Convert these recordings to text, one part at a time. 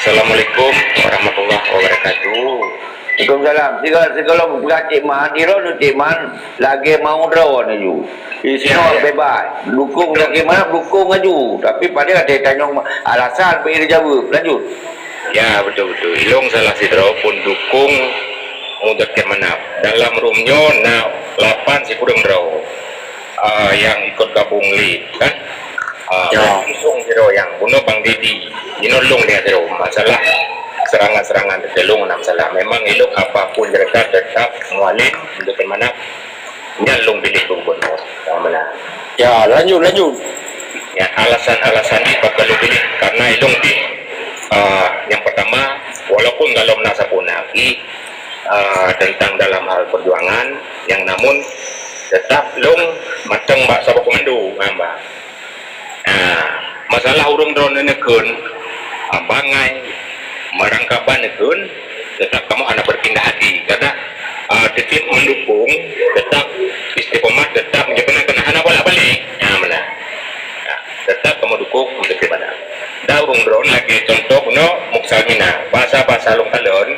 Assalamualaikum warahmatullahi wabarakatuh. Waalaikumsalam. Segala cik man, cik man lagi mau draw ju. Semua bebas. Dukung lagi mana dukung aju. Tapi pada ada tanya alasan pergi jawab. Lanjut. Ya betul-betul. Ilong salah si draw pun dukung untuk ke mana. Dalam roomnya nah 8 si kurang draw. Yang ikut gabung lead kan. Langsung si draw yang bunuh Bang Didi. Inolong dia draw masalah. Serangan-serangan terjelung enam salah. Memang ilok apapun mereka tetap mualif untuk kemana nyalung pilih gubernur. Mana? Ya lanjut. Ya alasan ini kalau pilih karena ilong di yang pertama walaupun dalam nasa punaki tentang dalam hal perjuangan yang namun tetap long matang mbak sabuk komandu mbak. Masalah urung drone nekun bangai merangkapan itu tetap kamu anak berpindah hati karena tetap mendukung tetap istiqomah tetap menjaga anak balik mana tetap kamu dukung untuk mana daurung drone lagi contoh muksamina bahasa long talon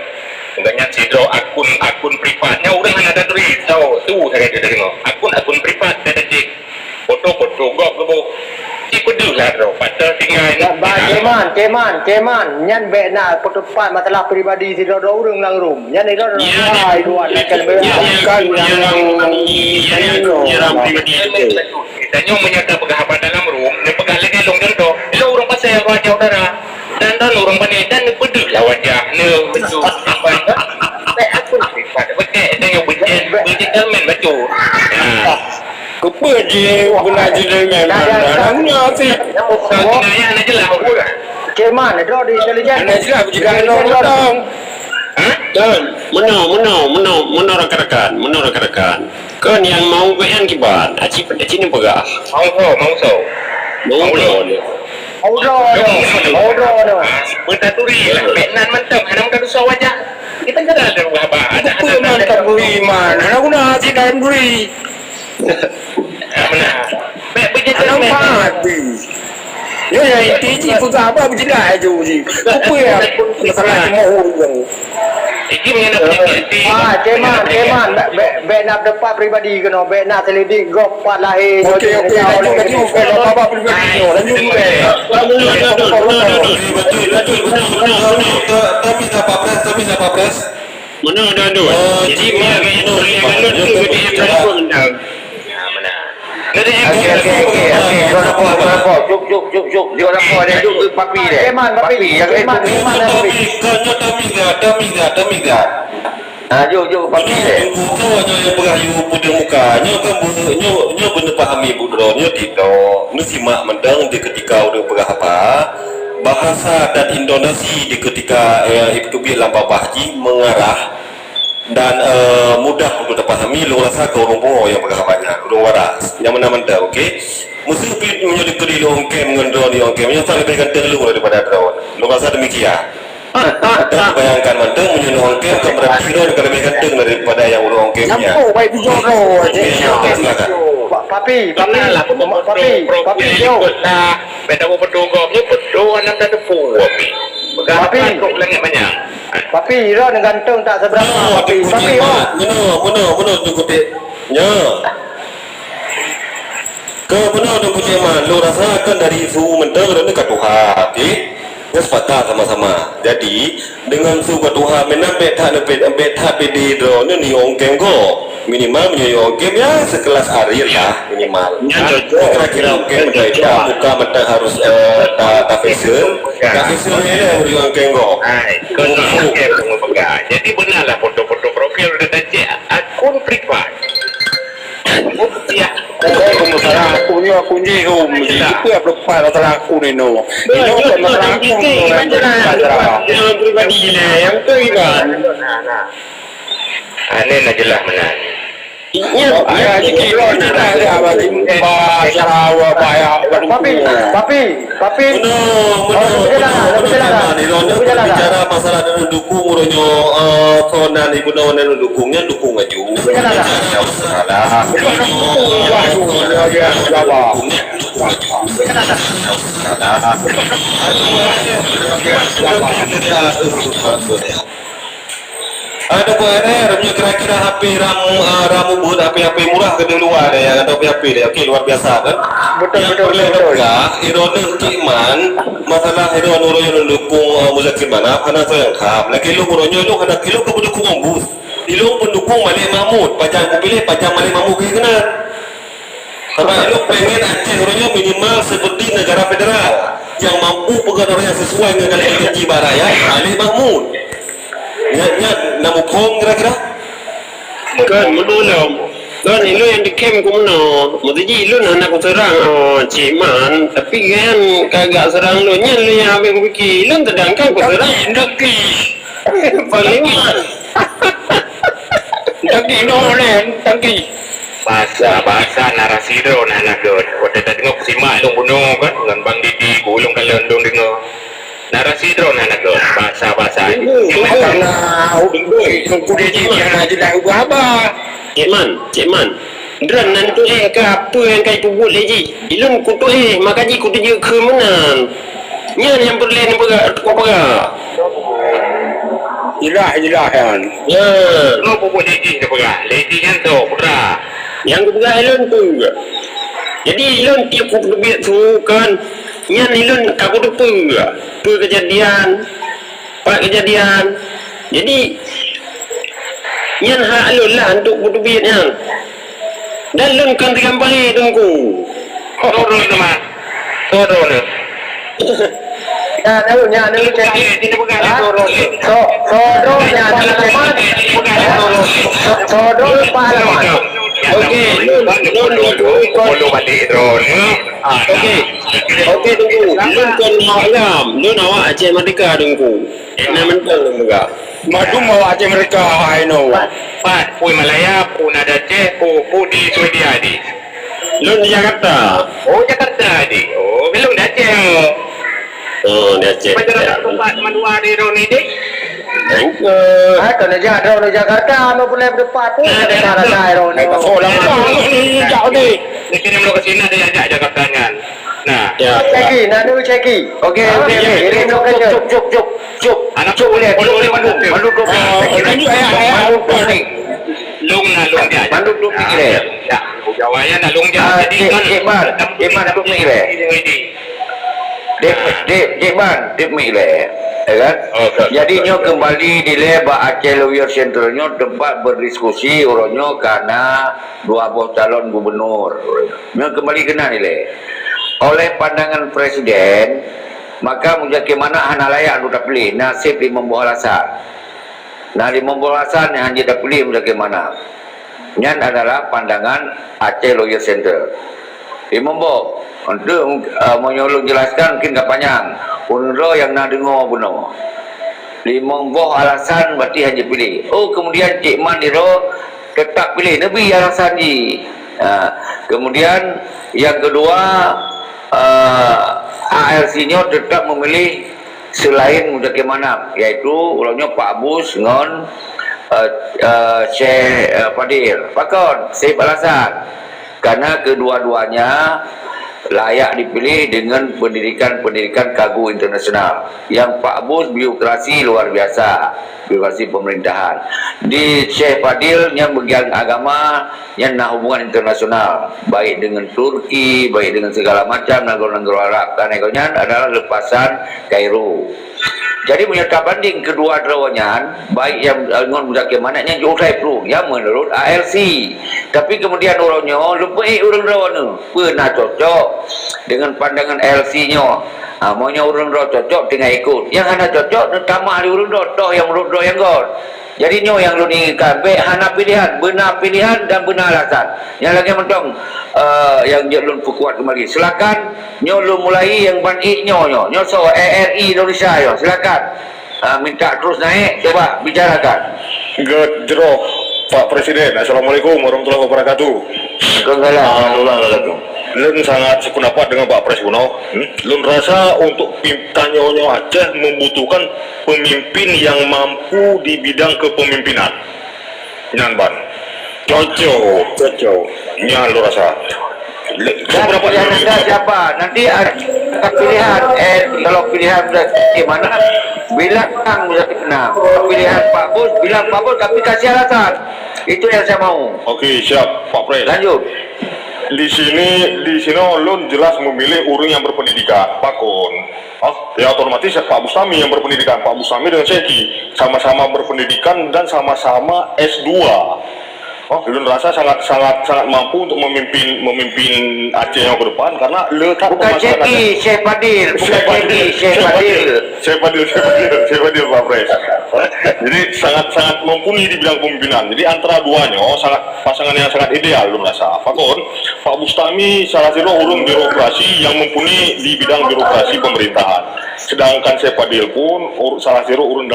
enggaknya sidro akun privatnya orang ada tulis tuh saya dari akun privat ada cek foto gok ikut dulu lah bro, patut tinggal Ceman, nyan bena pertemuan masalah pribadi si dodo urang langrum, nyan itu dua kan yang pribadi tanya menyata pegawai dalam room, dia pegang lagi long contoh, dia orang pasal wajah udara, dan orang panedan ni pedih lah wajah, ni betul apa itu? Aku privat, betul, dia yang berjen men betul. Kepa je guna je dengan mana sih? Saya nak jelas apa? Ceman, draw di intelijen. Ana jelas berjiran orang. Dan mana rekan-rekan. Kan yang mau bayan kibat, aci ni pegah. Mau so. Draw. Bertaturi lah, benan mantap, ada muka dosa wajah. Kita kan ada apa? Ada Mantap beri mana? Ana guna si dalam beri. Mana? Ana mati. Ya inti pun apa berjiran aja je. Apa ya? Masalah mau orang. Ini mengenai penyakit. Ceman, bena depan pribadi kena, bena selidik gop pat lahir. Okey, lanjut apa pribadi. Lanjut. Tapi siapa pres? Mana ada. Jadi Okey. Cuk. Dia orang ada juk papi dia. Ceman. Tamiga. Juk papi dia. Bukannya yang berayu pada mukanya kan nyo benar pahami budronya tidak simak mendang di ketika udah berapa bahasa dan intonasi di ketika itu bilang bahji mengarah dan mudah untuk dipahami lu rasa kau rumpo yang berapa lu waras yang mana-mana okey mesti menjadi kali lu ongkem ngendro di ongkem yang tak lebih ganteng lu daripada drone lu rasa demikian dan bayangkan mantu menyentuh ongkem keberapa kilo lebih ganteng daripada yang lu ongkemnya Nampu baik tu jodoh je. Papi, jauh. Nah, beda mau pedogongnya pedoan yang tak tepu. Papi, kok langit banyak. Papi, ron gantung tak seberapa. Papi, Mana cukup ya. Ke mana tu pujian lu rasakan dari isu mentang dan dekat Tuhan, okey? Ya sepakat sama-sama. Jadi dengan su Tuhan menambah tak pede drone ni ongkem ko. Minimal menjadi ongkem ya sekelas Ariel lah minimal. Kira-kira ongkem mereka bukan mentang harus tak facial. Tak facial ni beri ongkem ko. Jadi benarlah foto-foto profil udah cek akun privat. Ya, masalah aku ni itu ya profil masalah aku ni no. Ini bukan masalah aku. Yang pribadi ni yang tu kan. Ini nak jelas mana? Ayah sikit ni dah ada apa bahasa awak bayar. Papi. Bicara masalah dan dukung uronyo konan ibu nawan dukungnya dukung aja. Masalah. Ada PR, kira-kira HP ramu buat HP murah ke luar ya, atau HP dia, oke luar biasa kan? Betul. Irone Kiman, masalah Irone yang mendukung Muzakir Manaf, karena saya lengkap. Lagi lu muronyo lu karena kilo ke pendukung Ombus, lu pendukung Malik Mahmud, pajang pilih pajang Malik Mahmud kayak kena. Tapi lu pengen Aceh muronyo minimal seperti negara federal yang mampu pegawai yang sesuai dengan gaji baraya Malik Mahmud. Namu kong kira-kira? Kan menolak. Kan ilu yang dikem ku meno. Mesti ilu nak aku serang Cik Man, tapi kan kagak serang lu nya lu yang ambil fikir. Ilu terdangkang ku serang ndaki. Paling ndaki nolen tangki. Bahasa narasi drone anak dor. Kota tengok simak dong bunuh kan dengan Bang Didi gulung kalian dong dengar. Narasi drone anak dor. Bahasa. Kalau kuda jiran aja dah ubah apa? Cik Man. Drone nanti ke apa yang kau tu buat lagi? Ilun kutu makaji kutu je ke mana? Nya yang berlain apa? Jelah kan. Ya. Lo buat lady ke pegah? Lady kan tu pura. Yang kebelah ilun tu. Jadi ilun tiap kutu biar tu kan. Nya ilun aku tu tu kejadian. Pak kejadian. Jadi nyan hak alun lah untuk kutubit yang dan lun kan kembali tunggu Turun teman. Turun. Nya nu cek. Tidak bukan turun. Sodro Pak Alamat. Okey, lun Kalau balik drone. Okey tunggu. Lun kan malam, lun awak Aceh Merdeka tunggu. Nak mentang juga. Madu mau Aceh Merdeka, I know. Pak, Pui Malaya, Pui Nada Aceh, Pui di Swedia di. Lun di Jakarta. Oh Jakarta di. Oh belum dah Aceh. Oh, di Aceh. Macam tempat mandua di drone ini. Kalau ada di Jakarta, mau boleh berdepan pun ada cara saya ni. Jauh ni. Di sini mau ke sini ada ajak Jakarta kan. Nah, Ceki, nak dulu ceki. Okey. Ini nak kerja. Cuk. anak tu boleh mandu. Lung dia. Mandu tu ni. Ya, Jawanya nak lung dia. Jadi kan. Iman tu ni le. Dek mi le. Kan? Jadi nyo kembali di leba Aceh Lawyer Center nyo tempat berdiskusi orangnya karena dua buah calon gubernur. Nyo kembali kena ni le. Oleh pandangan presiden, maka mungkin mana hana layak untuk pilih nasib di membawa alasan. Nah di membawa alasan yang hanya pilih mungkin mana. Yang adalah pandangan Aceh Lawyer Center. Di membawa untuk menyolong jelaskan mungkin tak panjang. Unro yang nak dengar benar. Di membawa alasan berarti hanya pilih. Oh kemudian Cik Man Diro tetap pilih. Nabi alasan ni. Kemudian yang kedua. ALC-nya tetap memilih selain Muzakir Manaf, iaitu ulangnya Pak Abus dengan Syekh Fadil Pakon, Syekh Alasan, karena kedua-duanya layak dipilih dengan pendidikan kagu internasional. Yang Pak Abus birokrasi luar biasa, birokrasi pemerintahan. Di Syekh Fadil yang bagian agama, yang nak hubungan internasional, baik dengan Turki, baik dengan segala macam negara-negara Arab. Karena adalah lepasan Kairo. Jadi menyerta banding kedua derawanyan, baik yang dengan Muzakir Manafnya Jokai Pro yang menurut ALC. Tapi kemudian orangnya lupa orang derawana pernah cocok dengan pandangan ALC-nya. Maunya orang derawana cocok dengan ikut. Yang hana cocok tamah di orang derawana yang menurut derawana yang god. Jadi nyo yang lu inginkan, baik hana pilihan, benar pilihan dan benar alasan. Yang lagi mentong yang dia lu perkuat kembali. Silakan nyo lu mulai yang banding nyo so ARI Indonesia yo. Silakan minta terus naik, coba bicarakan. Gedro Pak Presiden. Assalamualaikum warahmatullahi wabarakatuh. Waalaikumsalam. Lun sangat sependapat dengan Pak Presiden. Lun rasa untuk Tanyonya Aceh membutuhkan pemimpin yang mampu di bidang kepemimpinan. Nyan ban. Cocok. Nyan lu rasa. Dan Seberapa pilihan anda siapa? Nanti ada pilihan. Kalau pilihan Cik mana, bilang Muzafir Penam. Pilihan Pak Bus, bilang Pak Bus tapi kasih alasan. Itu yang saya mau. Okey, siap Pak Pres. Lanjut. Di sini ulun jelas memilih orang yang berpendidikan, Pak Kun. Ya otomatis Pak Bustami yang berpendidikan. Pak Bustami dengan Seki sama-sama berpendidikan dan sama-sama S2. Ulun rasa sangat mampu untuk memimpin Aceh yang ke depan karena letak Bukan Ceki, Syekh Fadil. Bukan Ceki, Syekh Fadil. Saya Fadil Pak Pres. Jadi sangat mumpuni di bidang pemimpinan. Jadi antara duanya pasangan yang sangat ideal ulun rasa. Pak Kun, Pak Bustami salah satu orang birokrasi yang mumpuni di bidang birokrasi pemerintahan. Sedangkan saya Fadil pun salah satu orang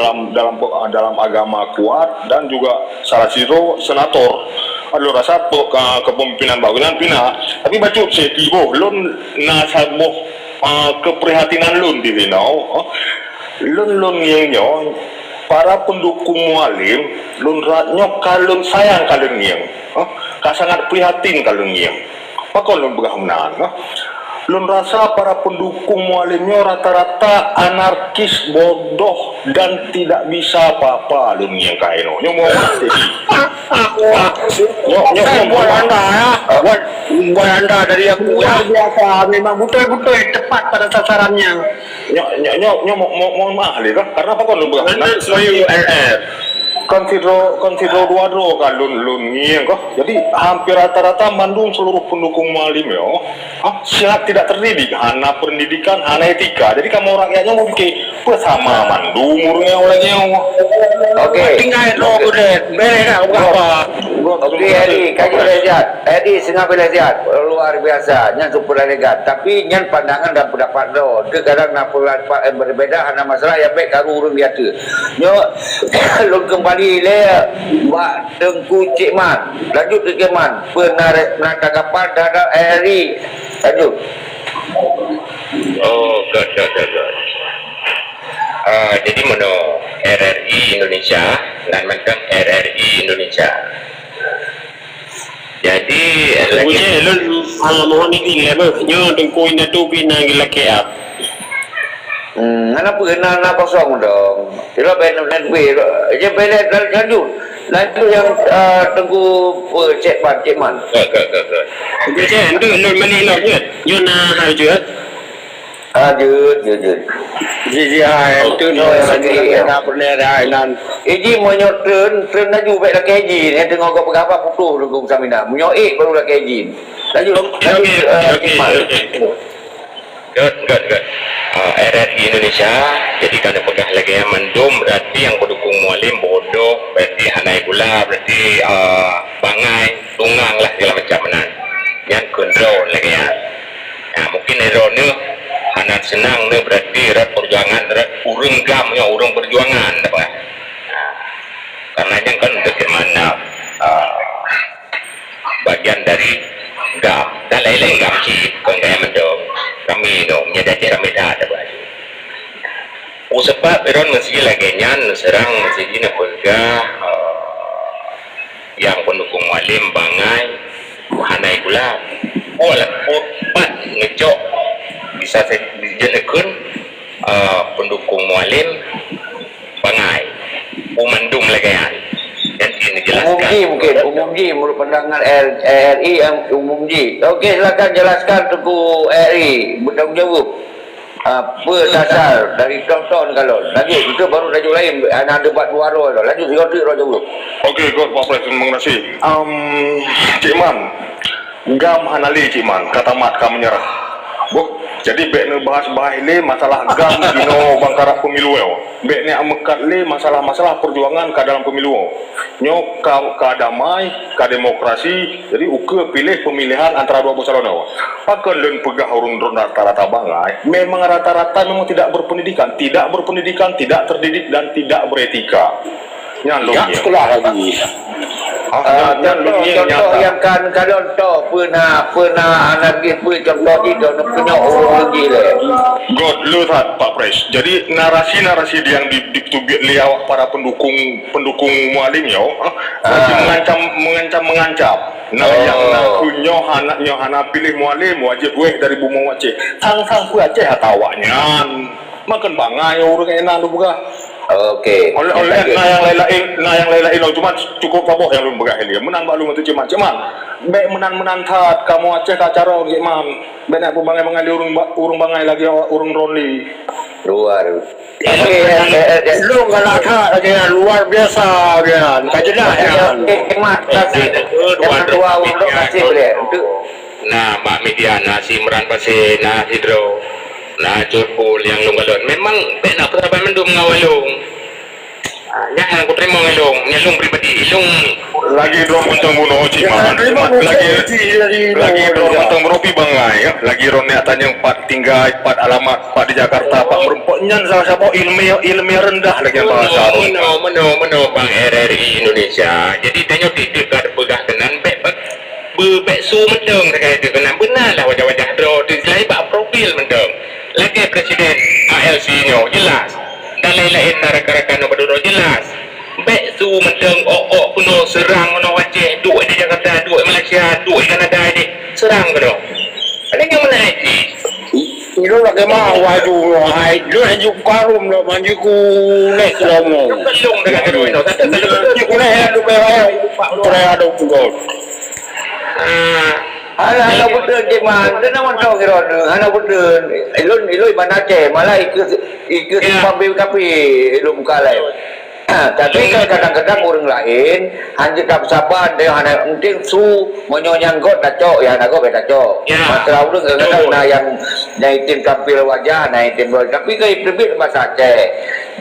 dalam agama kuat dan juga salah satu senator. Aduh rasa kepemimpinan bagunan pina. Tapi baca saya tiba lun nasabuh keprihatinan lun di Vinau. Lun yang para pendukung mualim lun ratnya kalun sayang kalun yang sangat prihatin kalun yang. Apa lun berhamnan? Lun rasa para pendukung mualimnya rata-rata anarkis, bodoh dan tidak bisa apa-apa lun yang kaino. Nyo mau mati. Nyo buat anda ya. Buat anda dari aku ya. Biasa, memang betul-betul tepat pada sasarannya. Nyo mau mahal kan? Karena apa kan lun berhamnan? Konsidro dua kan lun ngieng kok. Jadi hampir rata-rata mandung seluruh pendukung mualim ya. Sangat tidak terdidik, hana pendidikan, hana etika. Jadi kamu rakyatnya mau bikin bersama mandung urungnya orangnya. Oke. Tinggal lo udah beres apa? Okey Edi, kaji lezat. Edi setengah lezat. Luar biasa. Nyan super elegan. Tapi nyan pandangan dan pendapat lo. Kadang nak pendapat yang berbeza hana masalah yang baik karu urung biasa. Nyo lo kembali le Mbak Tengku Cik Man. Lanjut ke Cik Man. Pernah tanggapan terhadap Eri. Lanjut. Good. Jadi menurut RRI Indonesia dan macam RRI Indonesia. Jadi Punya lun mohon ini apa? Nyo tengku ina tu pina gila keap. Kenapa kena kosong dong? Tidak benar B. Je benar lanjut. Lanjut yang Tengku Cik Man, Cik Man. Good. Jadi tu lun mana lor je? Nyo na hal je. Jut. Jadi itu no lagi nak pernah nan. Eji monyo tren laju baik lagi Eji ni tengok kau pegapa putu Tengku Samina. Monyo baru lagi Eji. Lanjut. Cik Man. Good. RRI Indonesia. Jadi kalau pegang lagi yang mendum berarti yang pendukung mualim bodoh, berarti hanai gula, berarti bangai, tungang lah segala macam menan. Yang kontrol lagi ya. Nah mungkin erone hana senang ne berarti rat perjuangan rat urung gamnya urung perjuangan apa. Karena yang kan bagaimana bagian dari gam dan lain-lain gam sih kan kayak mendom kami dong nyadati kami dah ada baju usapa peron masih lagi nyan serang masih ini pega yang pendukung mualim bangai hanai gula olah opat ngecok bisa dijenekeun pendukung mualim bangai umandum lagi ya dan ini jelaskan umum menurut pandangan RRI yang umum Ji. Okey silakan jelaskan Tengku RRI bertanggungjawab apa dasar dari tonton kalau lanjut itu baru lanjut lain ada debat dua roh lanjut roh jawab. Okey, good Pak Pres, terima kasih. Cik Man, gam hanali Cik Man, kata mat kamu menyerah. Jadi bekne bahas le masalah gam dino bangkara pemilu yo. Bekne amekat le masalah-masalah perjuangan ke dalam pemilu. Nyo ka damai, ka demokrasi. Jadi uke pilih pemilihan antara dua calon yo. Pakon len pegah urun rata-rata bangai. Memang rata-rata memang tidak berpendidikan, tidak terdidik dan tidak beretika. Nyan Ya sekolah lagi. Contoh yang kan contoh pernah anak kita contoh itu punya orang lagi le. God lihat Pak Pres. Jadi narasi-narasi yang ditubik liawak para pendukung mualim yo, masih mengancam. Nah, yang nyo hana pilih mualim wajib weh dari bumong Aceh. Sang ku Aceh hatawaknya. Makan bangai urang enak lu buka. Okey. Oleh yang lain cuma cukup paboh yang lu begah ini. Menang balung itu cuman baik menan tat kamu Aceh kacara gimana? Baik nak bangai urung bangai lagi urung Ronli. Luar. Lu galakha lagi luar biasa dia. Kajelah ya. Mak kasih. Yang dua untuk kasih boleh. Nah, Mbak Mediana, si Imran Pasir, nah Hidro, nah Jurpul yang lunggalon. Memang nak pertama mendung ngawalung. Ya, aku terima ngelung, nyelung pribadi, ilung. Lagi dua montong bunuh ciman, lagi dua montong meropi bangai, ya. Lagi ronek tanya 4 tinggal 4 alamat 4 di Jakarta, 4 merumpoknya salah siapa ilmu rendah lagi bahasa. Meno Bang RRI Indonesia. Jadi tanya titik kat pegah tenan bek su mendung terkait dengan benar lah wajah-wajah dro di selain bak profil mendung. Lagi Presiden ALC nyo jelas. Dan lain-lain rakan-rakan nomor dua jelas. Bek su mendeng kuno serang kuno Aceh, duit di Jakarta, duit Malaysia, duit Kanada ini serang kuno. Ada yang mana haji? Itu lagi mau waju hai, lu haju karum lo manjuku les lo mo. Belum dengan kedua itu. Ni kena lu bawa try ada pugol. Anak betul je man, dia nak tahu kira anak betul. Ilun mana Aceh, malah ikut pambil tapi ilun buka lain. Tapi kadang-kadang orang lain hanya tak sabar dia hanya penting su menyonyang got tacok ya nak got tacok. Masalah orang kadang-kadang nah yang itin tampil wajah, nah itin tapi kai pribadi bahasa Aceh.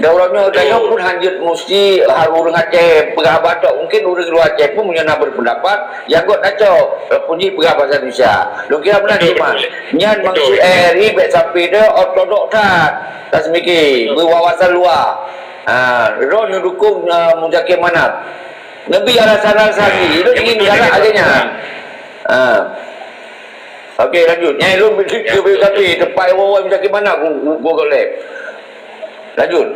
Daulahnya dia pun hanya mesti orang Aceh berapa tok mungkin orang luar Aceh pun punya nak berpendapat yang got tacok punyi berapa bahasa Indonesia. Lu kira benar cuma nyan maksud RI bet sampai dia ortodok tak semiki berwawasan luar. Ron yang dukung Muzakir Manap. Nabi alasan-alasan ni, lu ingin galak agaknya. Okey lanjut. Nyai lu berfikir tapi tepat orang Muzakir Manap Google Lab. Lanjut.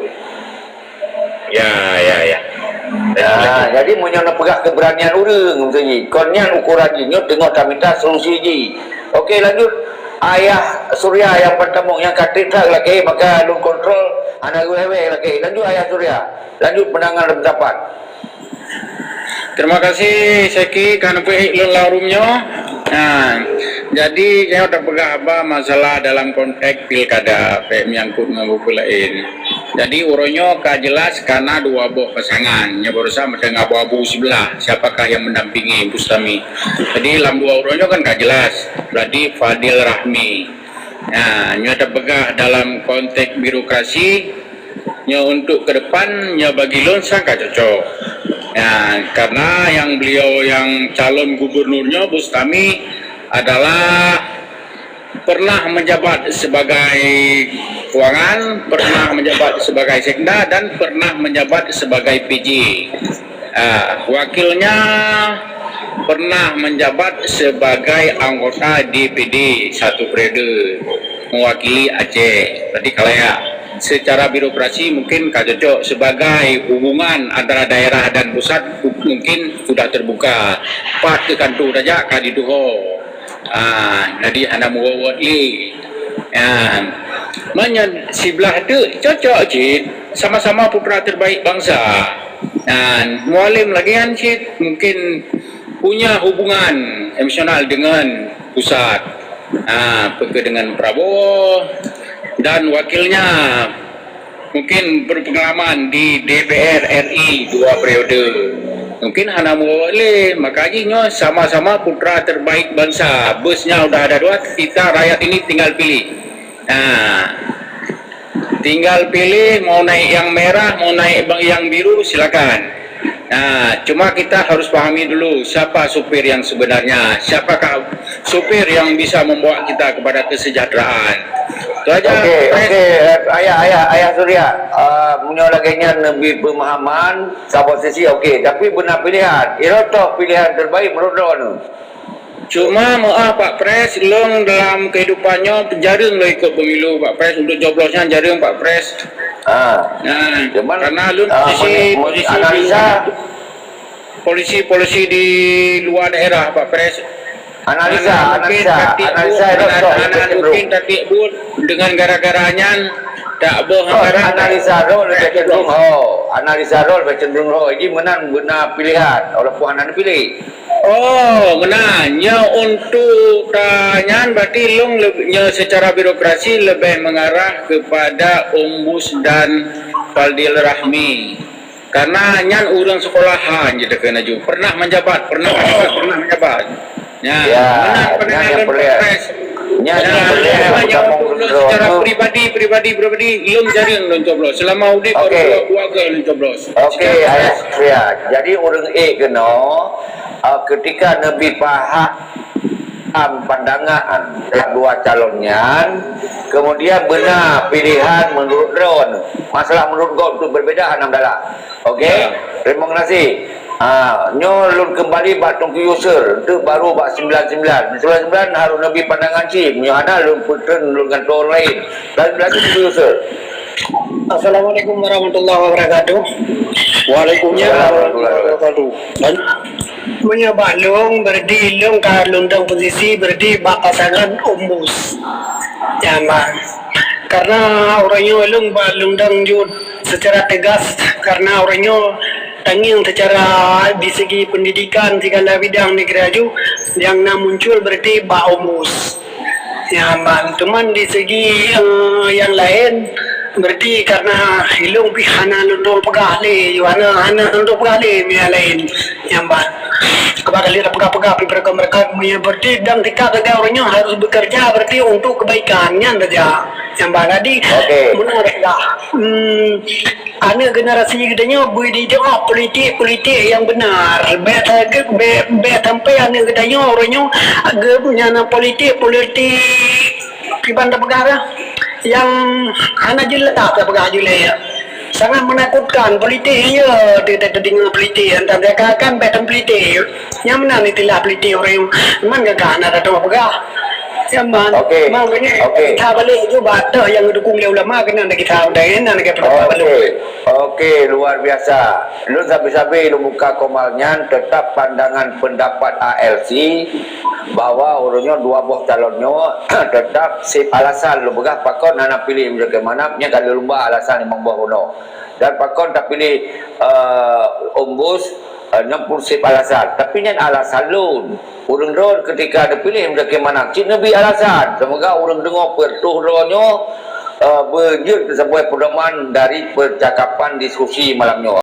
Ya. Jadi menyono pegak keberanian orang macam ni. Konyan ukuran ni, nyot tengok tak minta solusi ni. Okey lanjut. Ayah Surya yang pertama yang katik tak lagi maka lu kontrol anak gue lagi. Lanjut Ayah Surya. Lanjut penangan pendapat. Terima kasih Seki karena pihak larumnya. Jadi saya sudah pegang apa masalah dalam konteks pilkada menyangkut mengumpul lain. Jadi uronyo ka jelas karena dua buah pasangan yang berusaha dengan abu-abu sebelah siapakah yang mendampingi Bustami. Jadi dalam dua uronyo kan ka jelas berarti Fadil Rahmi. Nyo ada pegang dalam konteks birokrasi nyo untuk ke depan nyo bagi lonsang ka cocok. Karena yang beliau yang calon gubernurnya Bustami adalah pernah menjabat sebagai keuangan, pernah menjabat sebagai sekda dan pernah menjabat sebagai PJ. Wakilnya pernah menjabat sebagai anggota DPD satu periode mewakili Aceh. Berarti kalau ya secara birokrasi mungkin cocok sebagai hubungan antara daerah dan pusat mungkin sudah terbuka. Pat ke kantor saja kadiduho. Jadi anda muawat li. Sebelah tu cocok cik, sama-sama putra terbaik bangsa. Mualim lagi kan cik mungkin punya hubungan emosional dengan pusat. Dengan Prabowo dan wakilnya mungkin berpengalaman di DPR RI 2 periode. Mungkin hana boleh, makanya sama-sama putra terbaik bangsa. Busnya udah ada 2, kita rakyat ini tinggal pilih. Tinggal pilih mau naik yang merah, mau naik yang biru silakan. Cuma kita harus pahami dulu siapa supir yang sebenarnya, siapakah supir yang bisa membawa kita kepada kesejahteraan. Itu aja. Okey. Ayah Surya, punya laginya lebih pemahaman posisi okey, tapi benar pilihan. Irotoh pilihan terbaik menurut Ron. Cuma maaf Pak Pres, long dalam kehidupannya jarang lo ikut pemilu Pak Pres, untuk joblosnya jarang Pak Pres. Cuman karena lu posisi analisa polisi-polisi di luar daerah Pak Pres. Analisa mungkin tapi bud dengan gara-garanya tak boh analisa role cenderung ini menang benar pilihan walaupun anak pilih. Oh, menanya untuk tanyaan berarti long secara birokrasi lebih mengarah kepada Ombus dan Faldil Rahmi. Karena nyan urang sekolahan gitu kena ju. Pernah menjabat. Ya, yang boleh. Secara pribadi belum jaring non coblos. Selama udah baru dua kali coblos. Okey, ya. Jadi orang kena ketika Nabi faham pandangan dua calonnya, kemudian benar pilihan menurut Ron. Masalah menurut God itu berbeza enam dalam. Okey, terima kasih. Nyolun kembali batung ke user itu baru bak 99 harus Nabi pandangan sim nyana lun putun lun kantor lain lagi ke user. Assalamualaikum warahmatullahi wabarakatuh. Waalaikumsalam warahmatullahi wabarakatuh. Punya balung berdilung ke lundang posisi berdi bak pasangan Ombus. Ya man. Karena orangnya balung dang jud secara tegas karena orangnya tanging secara di segi pendidikan segala bidang negeri aju yang muncul berarti Pak Ombus. Ya man, cuman di segi yang lain berarti karena hilung pihana lundol pegale, hana lundol pegale yang lain yang man. Kebakali pegah-pegah mereka berarti dan ketika orangnya harus bekerja berarti untuk kebaikannya saja. Yang bang tadi benar dah. Anak generasi gedenya boleh dijawab politik yang benar. Bet sampai anak gedenya orangnya agak punya politik pribanda negara yang anak jelas tak pegah ya. Sangat menakutkan politiknya dengan politik antara mereka kan betam politik yang mana ni tilah politik orang mana kan ada tu apa yang mana kita balik juga ada yang dukung ulama kena kita ada kita balik. Okey, luar biasa. Lu sabi-sabi lu buka komalnya tetap pandangan pendapat ALC bahwa orangnya dua buah calonnya tetap sip alasan lu begah pakon anak pilih bagaimana nya kalau lumba alasan memang buah uno dan pakon tak pilih Ombus nyampur sip alasan tapi nyan alasan lu urang ron ketika ada pilih bagaimana cik Nabi alasan semoga urang dengar pertuh ronyo berjut sebuah pedoman dari percakapan diskusi malamnya.